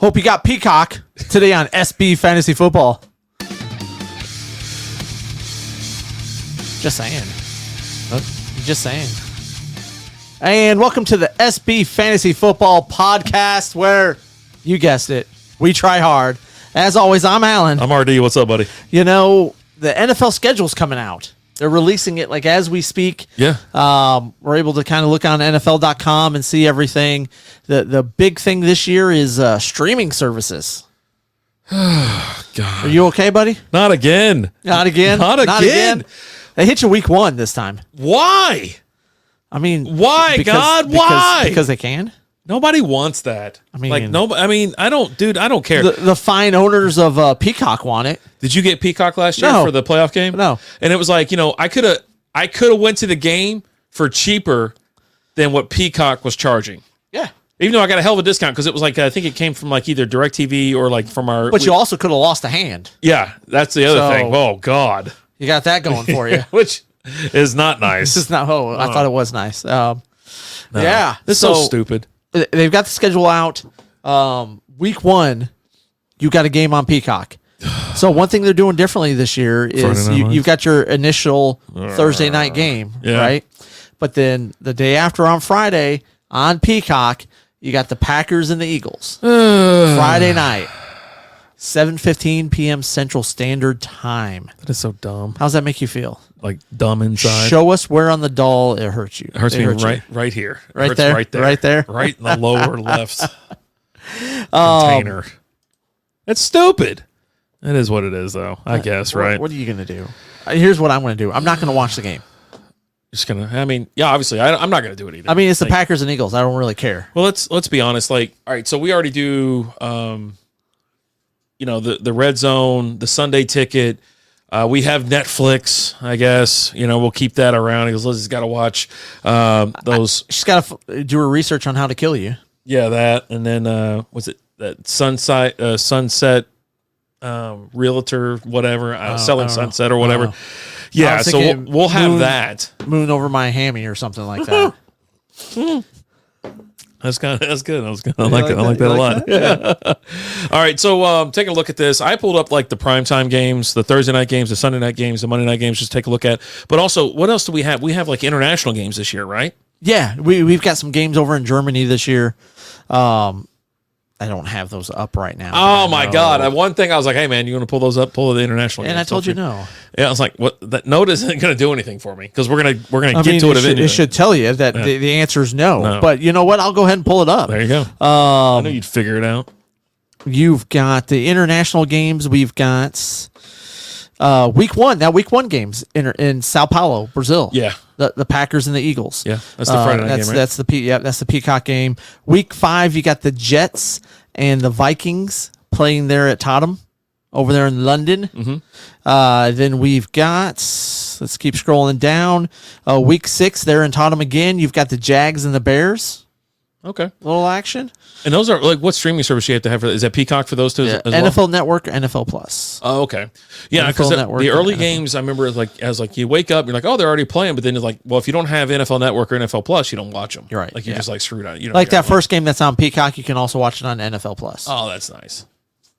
Hope you got Peacock today on SB Fantasy Football. Just saying. Just saying. And welcome to the SB Fantasy Football Podcast, where, you guessed it, we try hard. As always, I'm Alan. I'm RD. What's up, buddy? You know, the NFL schedule's coming out. They're releasing it like as we speak. Yeah. We're able to kind of look on NFL.com and see everything. The big thing this year is streaming services. God. Are you okay, buddy? Not again. Not again? Not again. They hit you week one this time. Why? I mean, Why, God? Why? Because they can. Nobody wants that. I mean, like nobody. I mean, I don't care. The fine owners of Peacock want it. Did you get Peacock last year No. for the playoff game? No. And it was like, I could have went to the game for cheaper than what Peacock was charging. Yeah. Even though I got a hell of a discount because it was like I think it came from like either DirecTV or like from our. But you also could have lost a hand. Yeah, that's the other So- thing. Oh God. You got that going for you. Which is not nice. This is not. Oh, I thought it was nice. Yeah. It's so stupid. They've got the schedule out. Week one, you got a game on Peacock. So one thing they're doing differently this year is Friday night you've got your initial Thursday night game, Yeah. right? But then the day after on Friday on Peacock, you got the Packers and the Eagles. Friday night, 7:15 p.m. Central Standard Time. That is so dumb. How's that make you feel? Like dumb inside. Show us where on the doll it hurts you. It hurts me you. right here. It Right hurts there? Right there. Right there? Right in the lower left container. It's stupid. It is what it is, though. I guess, right? What are you going to do? Here's what I'm going to do. I'm not going to watch the game. Just gonna. I mean, yeah. Obviously, I'm not gonna do it either. I mean, it's the Like, Packers and Eagles. I don't really care. Well, let's be honest. Like, all right. So we already do. The red zone, the Sunday ticket. We have Netflix. I guess we'll keep that around because Lizzie's got to watch those. She's got to do her research on how to kill you. Yeah, that, and then was it that Sunset Realtor, whatever, selling Sunset or whatever. I Yeah, was so thinking we'll have Moon- that. Moon over my hammy or something like that. That's good. I like that. I like that a lot. Yeah. All right, so take a look at this. I pulled up like the primetime games, the Thursday night games, the Sunday night games, the Monday night games. Just take a look at. But also, what else do we have? We have like international games this year, right? Yeah, we've got some games over in Germany this year. I don't have those up right now. Oh my God! One thing I was like, "Hey man, you want to pull those up? Pull the international." And games. I told you no. Yeah, I was like, "What? That note isn't going to do anything for me because we're gonna I get mean, to it eventually." it should tell you that the answer is no. But you know what? I'll go ahead and pull it up. There you go. I knew you'd figure it out. You've got the international games. We've got week one games in Sao Paulo, Brazil. Yeah. The Packers and the Eagles. Yeah, that's the Friday night game, right? That's the Peacock game. Week 5, you got the Jets and the Vikings playing there at Tottenham over there in London. Mm-hmm. Then we've got, let's keep scrolling down. Week 6, they're in Tottenham again. You've got the Jags and the Bears. Okay. Little action. And those are like what streaming service you have to have for that? Is that Peacock for those two as well? NFL Network, NFL Plus. Oh, okay. Yeah, NFL because Network the early and games, I remember as you wake up, you're like, oh, they're already playing, but then it's like, well, if you don't have NFL Network or NFL Plus, you don't watch them. You're right, Like you're yeah. just like screwed on. You don't Like care. that first game that's on Peacock, you can also watch it on NFL Plus. Oh, that's nice.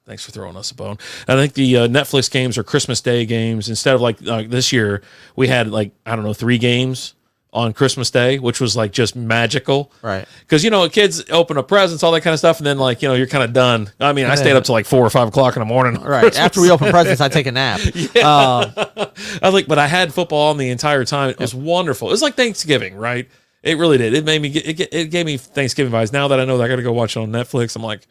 Thanks for throwing us a bone. I think the Netflix games are Christmas Day games. Instead of like this year, we had 3 games on Christmas Day, which was like just magical. Right. Because, kids open up presents, all that kind of stuff. And then you're kind of done. I mean, I stayed up till like 4 or 5 o'clock in the morning. Right. After we open presents, I take a nap. But I had football on the entire time. It was wonderful. It was like Thanksgiving, right? It really did. It made me it gave me Thanksgiving vibes. Now that I know that I got to go watch it on Netflix, I'm like,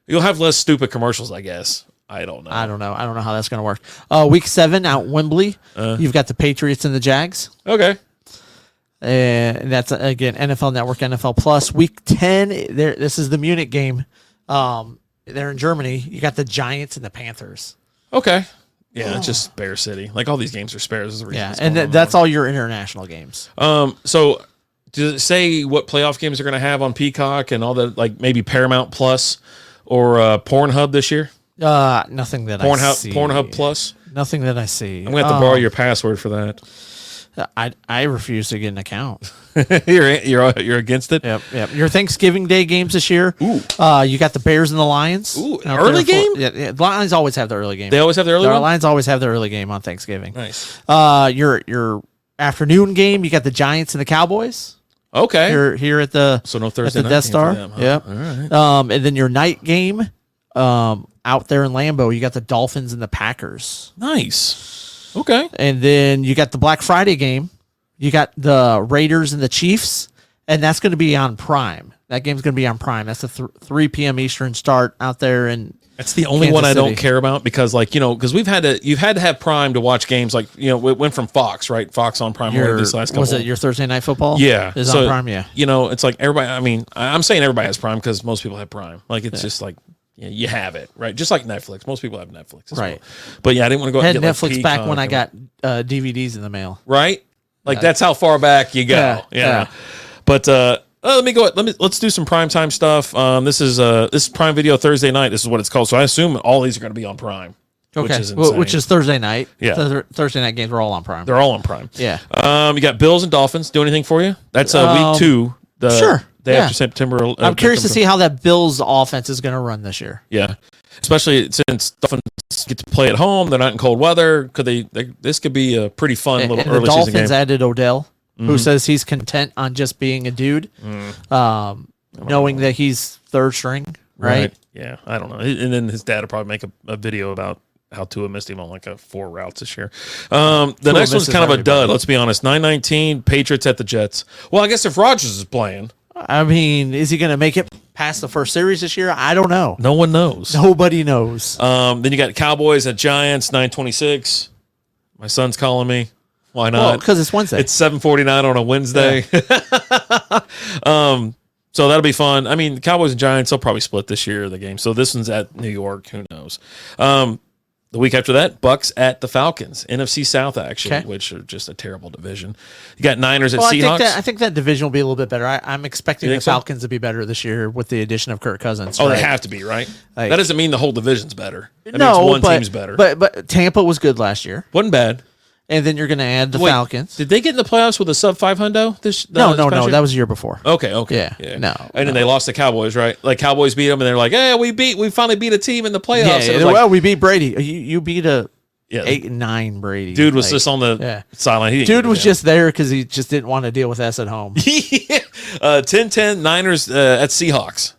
you'll have less stupid commercials, I guess. I don't know. I don't know how that's going to work. Week 7 out in Wembley, you've got the Patriots and the Jags. Okay. And that's, again, NFL Network, NFL Plus. Week 10, this is the Munich game. They're in Germany. You got the Giants and the Panthers. Okay. Yeah, it's just Bear City. Like all these games are spares. Is the reason Yeah, it's and going on that's all your international games. So does it say what playoff games they're going to have on Peacock and all that, like maybe Paramount Plus or Pornhub this year? Nothing that I see. Pornhub Plus? Nothing that I see. I'm going to have to borrow your password for that. I refuse to get an account. you're against it. Yep. Your Thanksgiving Day games this year. Ooh. You got the Bears and the Lions. Ooh, out early there game? Yeah, the Lions always have the early game. They always have the early one? Lions always have the early game on Thanksgiving. Nice. Your afternoon game, you got the Giants and the Cowboys. Okay. Here at the So no Thursday at the night Death game Star. for them, huh? Yep. All right. And then your night game, out there in Lambeau, you got the Dolphins and the Packers. Nice. Okay. And then you got the Black Friday game. You got the Raiders and the Chiefs, and that's going to be on Prime. That game's going to be on Prime. That's a 3 p.m. Eastern start out there in That's the only Kansas one I don't City. care about because, like, because you've had to have Prime to watch games. Like, it went from Fox, right? Fox on Prime your, this last couple. was it your Thursday Night Football? Yeah, Is so, on Prime. Yeah, it's like everybody. I mean, I'm saying everybody has Prime because most people have Prime. Like, it's just like you have it, right? Just like Netflix. Most people have Netflix, as right. well. But yeah, I didn't want to go. I had and get, Netflix like, back Peacock when I or- got DVDs in the mail. right. Like that's how far back you go. Yeah. But let me go. Let's do some primetime stuff. This is Prime Video Thursday night. This is what it's called. So I assume all these are going to be on Prime. Okay, Which is insane. which is Thursday night. Yeah. Thursday night games are all on Prime. They're all on Prime. Yeah. You got Bills and Dolphins. Do anything for you? That's week 2. The sure, day yeah. after September. I'm curious to see how that Bills offense is going to run this year. Yeah, especially since Dolphins get to play at home. They're not in cold weather. This could be a pretty fun And little the early season Dolphins game. Mm-hmm. added Odell, who says he's content on just being a dude, knowing that he's third string, right? Yeah, I don't know. And then his dad will probably make a video about how Tua missed him on like 4 routes this year. The next one's misses kind of a everybody. dud. Let's be honest. 9-19 Patriots at the Jets. Well, I guess if Rodgers is playing, I mean, is he going to make it past the first series this year? I don't know. no one knows. Nobody knows. Then you got Cowboys at Giants 9-26. My son's calling me. Why Well, not? because it's Wednesday. It's 7:49 on a Wednesday. So that'll be fun. I mean, the Cowboys and Giants, they'll probably split this year, the game. So this one's at New York. Who knows? The week after that, Bucks at the Falcons. NFC South action, Okay. which are just a terrible division. You got Niners at well, Seahawks. I think that division will be a little bit better. I'm expecting You the think so? Falcons to be better this year with the addition of Kirk Cousins. Oh, right? they have to be, right? Like- that doesn't mean the whole division's better. That No, means one but, team's better. But Tampa was good last year, Wasn't bad. and then you're going to add the Wait, Falcons. Did they get in the playoffs with a sub 500 this No, past year? that was the year before. Okay. Yeah, no, And then they lost the Cowboys, right? Like Cowboys beat them, and they're like, "Hey, we finally beat a team in the playoffs." Yeah, And it was like, well, we beat Brady. You beat a yeah, 8-9 Brady. dude was Like, just on the yeah. sideline. He didn't Dude give a was damn. just there because he just didn't want to deal with us at home. 10-10 Niners at Seahawks.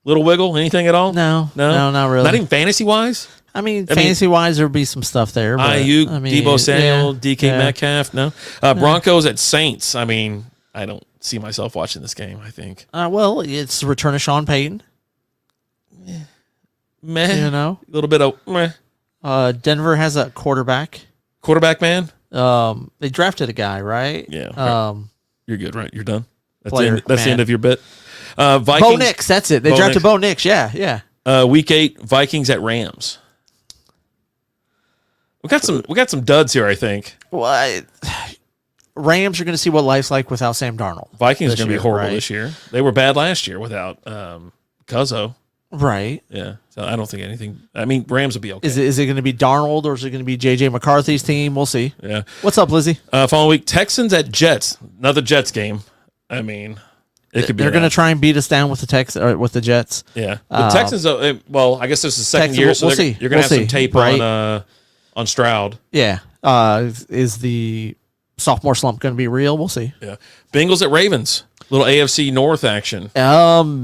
Little wiggle, anything at all? No, not really. Not even fantasy wise. I mean, fantasy wise, there'd be some stuff there. But, Ayuk, I mean, Debo Samuel, yeah, DK yeah. Metcalf. No. Broncos at Saints. I mean, I don't see myself watching this game. I think Well, it's the return of Sean Payton. meh. You know, A little bit of meh. Denver has a quarterback. Quarterback man. They drafted a guy, right? Yeah. You're good, right? You're done. That's Player, that's the man. end of your bit. Vikings. Bo Nix. That's it. They Bo drafted Nix. Bo Nix. Yeah. Week 8 Vikings at Rams. We got some duds here, I think. Well, Rams are going to see what life's like without Sam Darnold. Vikings are this going to be year, horrible right? this year. They were bad last year without Cuzzo. Right. Yeah. So I don't think anything. I mean, Rams will be okay. Is it going to be Darnold or is it going to be JJ McCarthy's team? We'll see. Yeah. What's up, Lizzie? Following week, Texans at Jets. Another Jets game. I mean, it could be. They're going to that. try and beat us down with the Jets. Yeah. The Texans. Well, I guess this is the second Texans, year, we'll so see. you're going to We'll have some see, tape right? on Stroud. Yeah. Is the sophomore slump going to be real? We'll see. Yeah. Bengals at Ravens. Little AFC North action.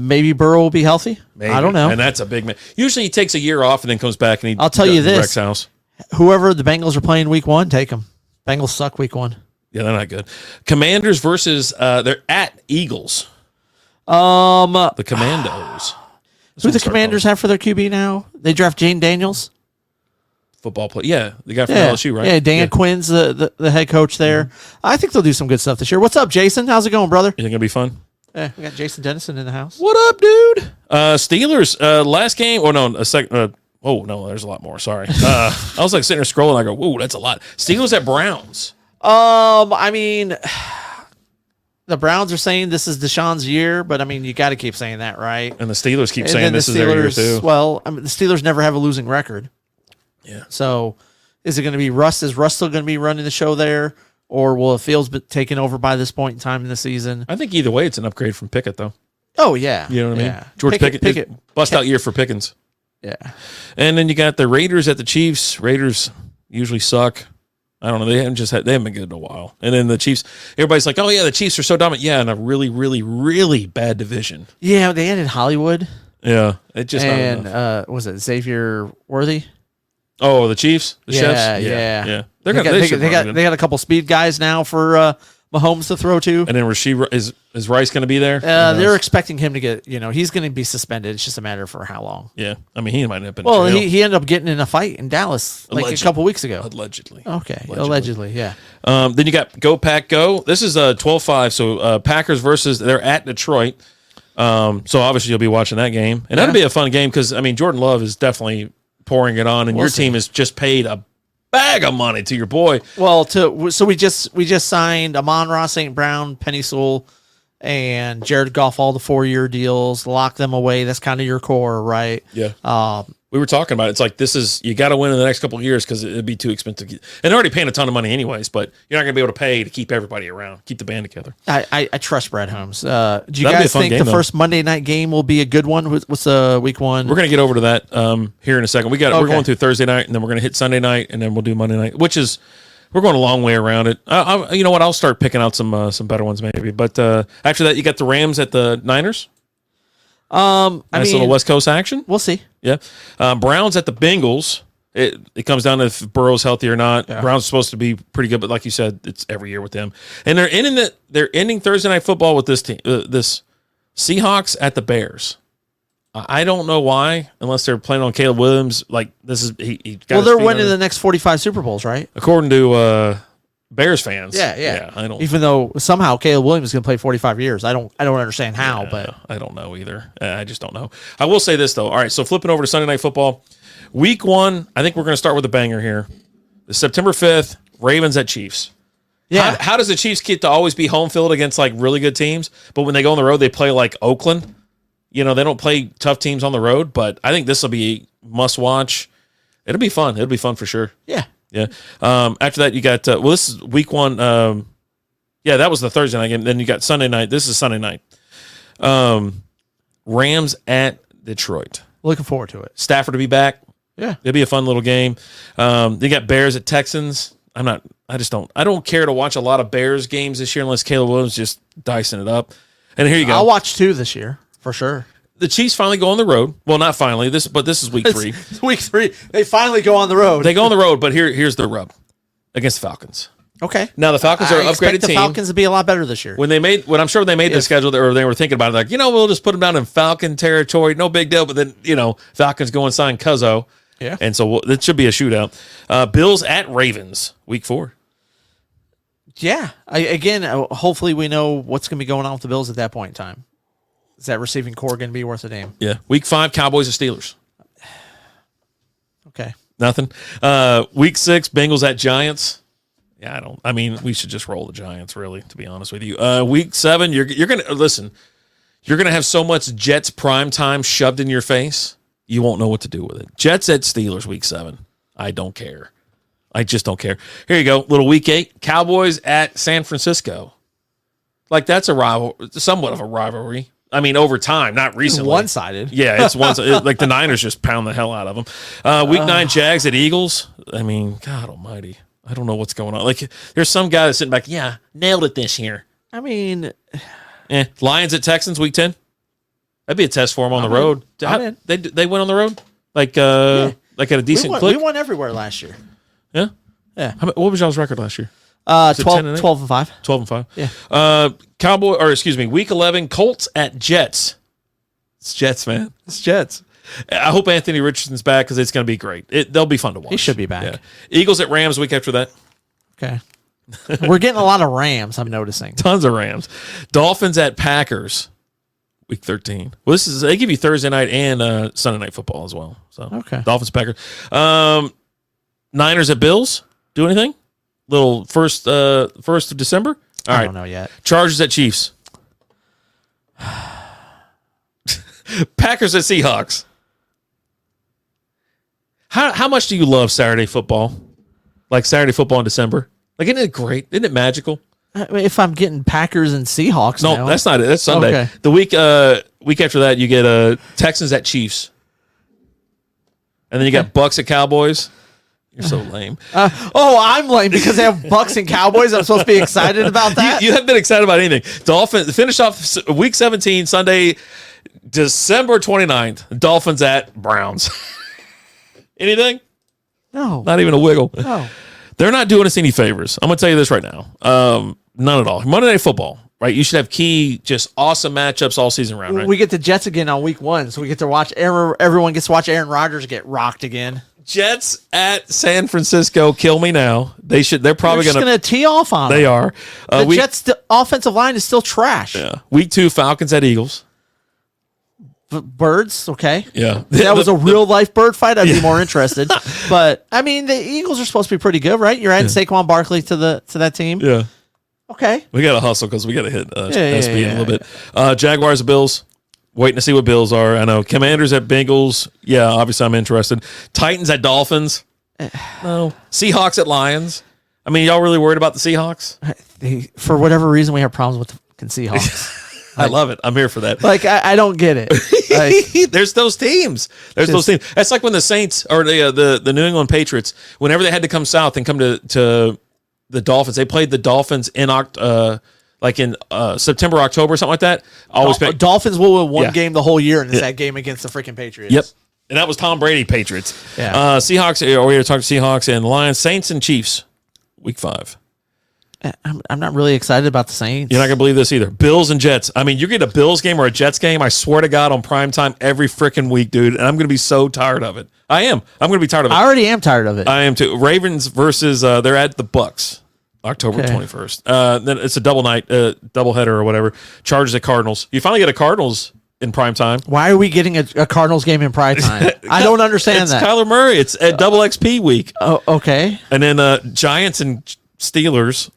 Maybe Burrow will be healthy. Maybe. I don't know. And that's a big man. Usually he takes a year off and then comes back and he. I'll tell you goes to this. Rex House. Whoever the Bengals are playing week 1, take them. Bengals suck week 1. Yeah, they're not good. Commanders versus they're at Eagles. The Commandos. Who the Commanders have for their QB now? They draft Jane Daniels. Football play. Yeah, the guy from Yeah, LSU, right? Yeah, Dan Quinn's the head coach there. I think they'll do some good stuff this year. What's up, Jason? How's it going, brother? You think it'll be fun? Yeah, we got Jason Dennison in the house. What up, dude? Steelers. Last game. Oh no, a second. Oh no, there's a lot more. Sorry. I was like sitting there scrolling. I go, whoa, that's a lot. Steelers at Browns. I mean, the Browns are saying this is Deshaun's year, but I mean, you got to keep saying that, right? And the Steelers keep And saying then this is their year too. Well, I mean, the Steelers never have a losing record. Yeah. So, is it going to be Russ? Is Russ still going to be running the show there, or will Fields be taken over by this point in time in the season? I think either way, it's an upgrade from Pickett, though. Oh yeah, You know what I mean? yeah. George Pickett, bust out year for Pickens. Yeah, And then you got the Raiders at the Chiefs. Raiders usually suck. I don't know. They haven't been good in a while. And then the Chiefs, everybody's like, oh yeah, the Chiefs are so dominant. Yeah, in a really, really, really bad division. yeah. They added Hollywood Yeah, it just not and enough. was it Xavier Worthy? Oh, the Chiefs, the Chefs. Yeah. They're They gonna. got a couple speed guys now for Mahomes to throw to. And then Rasheed is Rice going to be there? They're expecting him to get. He's going to be suspended. It's just a matter for how long. Yeah, I mean he might have been. Well, in jail. he ended up getting in a fight in Dallas like a couple weeks ago. Allegedly. Okay, allegedly, yeah. Then you got Go Pack Go. This is 12-5. So Packers versus they're at Detroit. So obviously you'll be watching that game, and that'll be a fun game because I mean Jordan Love is definitely pouring it on, and your team has just paid a bag of money to your boy. Well, so we just signed Amon-Ra St. Brown, Penny Sewell, and Jared Goff, all the 4-year deals. Lock them away. That's kind of your core, right? Yeah. We were talking about it. It's like you got to win in the next couple of years because it'd be too expensive. And they're already paying a ton of money anyways, but you're not going to be able to pay to keep everybody around, keep the band together. I trust Brad Holmes. Do you That'll be a guys fun think game, the first Monday night game will be a good one? What's week one? We're going to get over to that here in a second. We're going through Thursday night, and then we're going to hit Sunday night, and then we'll do Monday night, which is we're going a long way around it. You know what? I'll start picking out some better ones maybe. But after that, you got the Rams at the Niners. Nice little West Coast action. We'll see. Yeah. Browns at the Bengals. It comes down to if Burrow's healthy or not. Yeah. Browns are supposed to be pretty good, but like you said, it's every year with them. And they're ending Thursday night football with this team, this Seahawks at the Bears. I don't know why, unless they're playing on Caleb Williams. Like this is he got Well, they're winning the next 45 Super Bowls, right? according to Bears fans. Yeah. I don't. Even though somehow Caleb Williams is going to play 45 years, I don't understand how, but I don't know either. I just don't know. I will say this though. All right, so flipping over to Sunday Night Football, Week 1. I think we're going to start with a banger here. The September 5th, Ravens at Chiefs. yeah, How does the Chiefs get to always be home field against like really good teams, but when they go on the road, they play like Oakland? You know, they don't play tough teams on the road, but I think this will be must watch. It'll be fun. It'll be fun for sure. yeah. Yeah. After that, you got this is Week 1. Yeah, that was the Thursday night game. Then you got Sunday night. This is Sunday night. Rams at Detroit. Looking forward to it. Stafford to be back. Yeah. It'll be a fun little game. They got Bears at Texans. I don't care to watch a lot of Bears games this year unless Caleb Williams just dicing it up. And here you go. I'll watch 2 this year for sure. The Chiefs finally go on the road. Well, not finally. This is week 3. It's week 3. They finally go on the road. They go on the road, but here's the rub against the Falcons. Okay. Now the Falcons are an I expect upgraded the team. Falcons to be a lot better this year. When I'm sure they made the schedule, or they were thinking about it, like, we'll just put them down in Falcon territory, no big deal. But then, Falcons go and sign Cuzzo. Yeah. And so it should be a shootout. Bills at Ravens, week 4. Yeah. Hopefully we know what's going to be going on with the Bills at that point in time. Is that receiving core going to be worth a damn? Yeah. Week 5, Cowboys and Steelers. Okay. Nothing. Week 6, Bengals at Giants. Yeah, we should just roll the Giants, really, to be honest with you. Week 7, you're going to, listen, you're going to have so much Jets prime time shoved in your face, you won't know what to do with it. Jets at Steelers, week 7. I don't care. I just don't care. Here you go. Little week 8, Cowboys at San Francisco. Like, that's somewhat of a rivalry. I mean, over time, not recently. One-sided. Yeah, it's one-sided. Like, the Niners just pound the hell out of them. Week 9, Jags at Eagles. I mean, God almighty. I don't know what's going on. Like, there's some guy that's sitting back, nailed it this year. I mean, Lions at Texans, week 10. That'd be a test for them on the road. They went on the road? Like at a decent clip? We won everywhere last year. Yeah? Yeah. What was y'all's record last year? 12 and 5. 12 and 5. Yeah. Week 11, Colts at Jets. It's Jets, man. It's Jets. I hope Anthony Richardson's back because it's going to be great. They'll be fun to watch. He should be back. Yeah. Eagles at Rams week after that. Okay. We're getting a lot of Rams, I'm noticing. Tons of Rams. Dolphins at Packers week 13. Well, they give you Thursday night and Sunday night football as well. So Okay. Dolphins, Packers. Niners at Bills. Do anything? Little first of December. All I right. don't know yet. Chargers at Chiefs. Packers at Seahawks. How much do you love Saturday football? Like Saturday football in December? Like, isn't it great? Isn't it magical? I mean, if I'm getting Packers and Seahawks, No, now. that's not it. That's Sunday. Okay. The week after that, you get Texans at Chiefs, and then you got Bucks at Cowboys. You're so lame. I'm lame because they have Bucks and Cowboys. I'm supposed to be excited about that. You haven't been excited about anything. Dolphins finish off week 17 Sunday, December 29th. Dolphins at Browns. Anything? No, Not even a wiggle. no. They're not doing us any favors. I'm going to tell you this right now. None at all. Monday Night Football, right? You should have key, just awesome matchups all season round, right? We get the Jets again on week 1, so we get to watch. Everyone gets to watch Aaron Rodgers get rocked again. Jets at San Francisco. Kill me now. They should. They're probably They're just going going to tee off on They them. are. The Jets' offensive line is still trash. Yeah. Week 2, Falcons at Eagles. Birds, okay. Yeah. If that was a real life bird fight, I'd be more interested. But I mean, the Eagles are supposed to be pretty good, right? You're adding Saquon Barkley to that team. Yeah. Okay. We got to hustle because we got to hit Yeah, SB in a yeah. little bit. Jaguars at Bills. Waiting to see what Bills are. I know. Commanders at Bengals. Yeah, obviously I'm interested. Titans at Dolphins. No. Seahawks at Lions. I mean, y'all really worried about the Seahawks? For whatever reason, we have problems with the fucking Seahawks. I love it. I'm here for that. Like I don't get it. Like, There's those teams. There's those teams. That's like when the Saints or the New England Patriots, whenever they had to come south and come to the Dolphins, they played the Dolphins in September, October, something like that. Always been, Dolphins will win one Yeah. game the whole year, and it's that game against the freaking Patriots. Yep. And that was Tom Brady Patriots. Yeah. Seahawks. Or we were talking Seahawks and Lions, Saints and Chiefs. Week 5. I'm not really excited about the Saints. You're not gonna believe this either. Bills and Jets. I mean, you get a Bills game or a Jets game. I swear to God, on prime time every freaking week, dude. And I'm gonna be so tired of it. I am. I'm gonna be tired of it. I already am tired of it. I am too. Ravens versus they're at the Bucks, October 21st. Then it's a double night, double header or whatever. Chargers at Cardinals. You finally get a Cardinals in prime time. Why are we getting a Cardinals game in prime time? I don't understand It's that. Kyler Murray. It's at double XP week. Oh, okay. And then Giants and Steelers.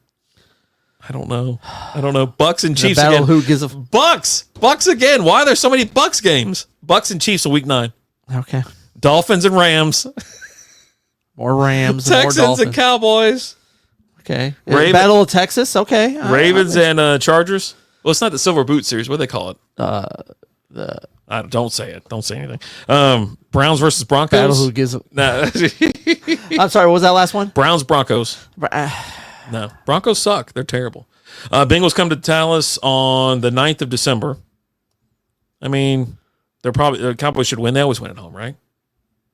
I don't know. Bucks and The Chiefs battle again. who gives a Bucks again. Why are there so many Bucks games? Bucks and Chiefs in week 9. okay. Dolphins and Rams. More Rams, and more Texans Dolphins. and Cowboys. Okay. Raven- Battle of Texas. Okay. Ravens and Chargers. Well, it's not the Silver Boot Series. What do they call it? Don't say it. Don't say anything. Browns versus Broncos. Battle who gives a. Nah. I'm sorry. What was that last one? Browns Broncos. No, Broncos suck. They're terrible. Bengals come to Dallas on the 9th of December. I mean, the Cowboys should win. They always win at home, right?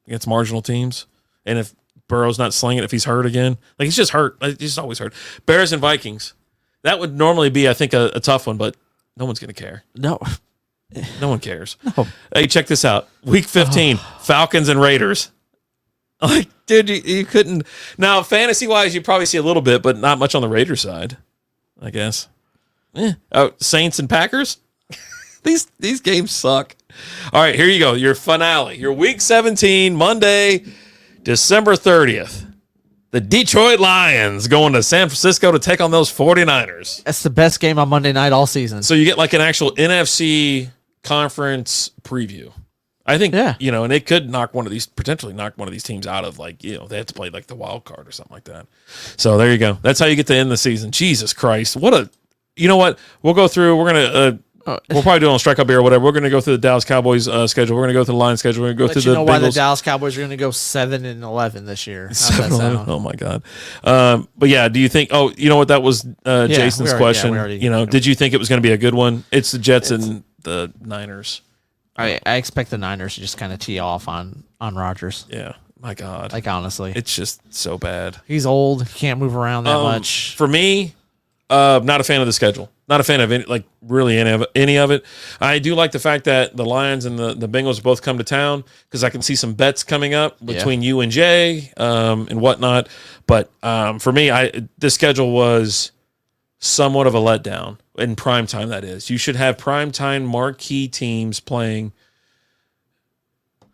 Against marginal teams. And if Burrow's not slinging, if he's hurt again, like he's just hurt. He's just always hurt. Bears and Vikings. That would normally be, I think, a tough one, but no one's going to care. No. No one cares. No. Hey, check this out. Week 15, Falcons and Raiders. Like, dude, you couldn't. Now, fantasy-wise, you probably see a little bit, but not much on the Raiders side, I guess. Oh, Saints and Packers? These games suck. All right, here you go. Your finale. Your Week 17, Monday, December 30th. The Detroit Lions going to San Francisco to take on those 49ers. That's the best game on Monday night all season. So you get like an actual NFC conference preview. I think, Yeah. and it could potentially knock one of these teams out of they have to play like the wild card or something like that. So there you go. That's how you get to end the season. Jesus Christ. You know what? We'll go through, we're going to, we'll probably do it on Strike Up Beer or whatever. We're going to go through the Dallas Cowboys schedule. We're going to go through the Lions schedule. We're going to go Let through you the know why the Bengals. Dallas Cowboys are going to go 7-11 this year. How's that 7-11. sound? Oh my God. But yeah, do you think, you know what? That was Jason's question. Did you think it was going to be a good one? It's the Jets and the Niners. I expect the Niners to just kind of tee off on Rodgers. Yeah. My God. Like, honestly. It's just so bad. He's old. He can't move around that much. For me, not a fan of the schedule. Not a fan of any of it. I do like the fact that the Lions and the Bengals both come to town because I can see some bets coming up between you and Jay and whatnot. But for me, this schedule was somewhat of a letdown in prime time. That is, you should have prime time marquee teams playing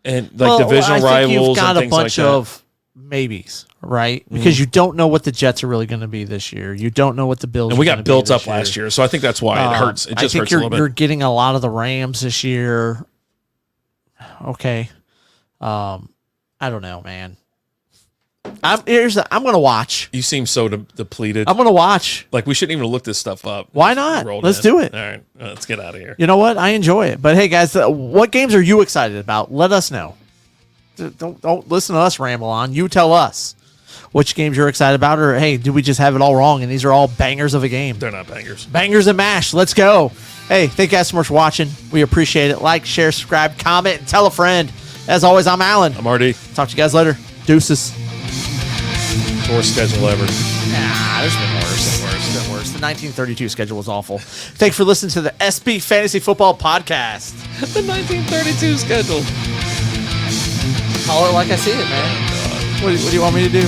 and divisional I think rivals. You've got and a things like bunch that. of maybes, right? Because you don't know what the Jets are really going to be this year. You don't know what the Bills. And we are got gonna built be up this last year, so I think that's why it hurts. It just I hurts think a little you're bit. getting a lot of the Rams this year. Okay, I don't know, man. I'm going to watch. You seem so depleted. I'm going to watch. Like, we shouldn't even look this stuff up. Why not? Rolled Let's in. do it. All right, let's get out of here. You know what? I enjoy it. But hey, guys, what games are you excited about? Let us know. Don't listen to us ramble on. You tell us which games you're excited about, or hey, did we just have it all wrong? And these are all bangers of a game. They're not bangers. Bangers and mash. Let's go. Hey, thank you guys so much for watching. We appreciate it. Like, share, subscribe, comment, and tell a friend. As always, I'm Alan. I'm RD. Talk to you guys later. Deuces. Worst schedule ever. Nah, there's been worse. It's been worse. The 1932 schedule was awful. Thanks for listening to the SB Fantasy Football Podcast. The 1932 schedule. Call it like I see it, man. What do you want me to do?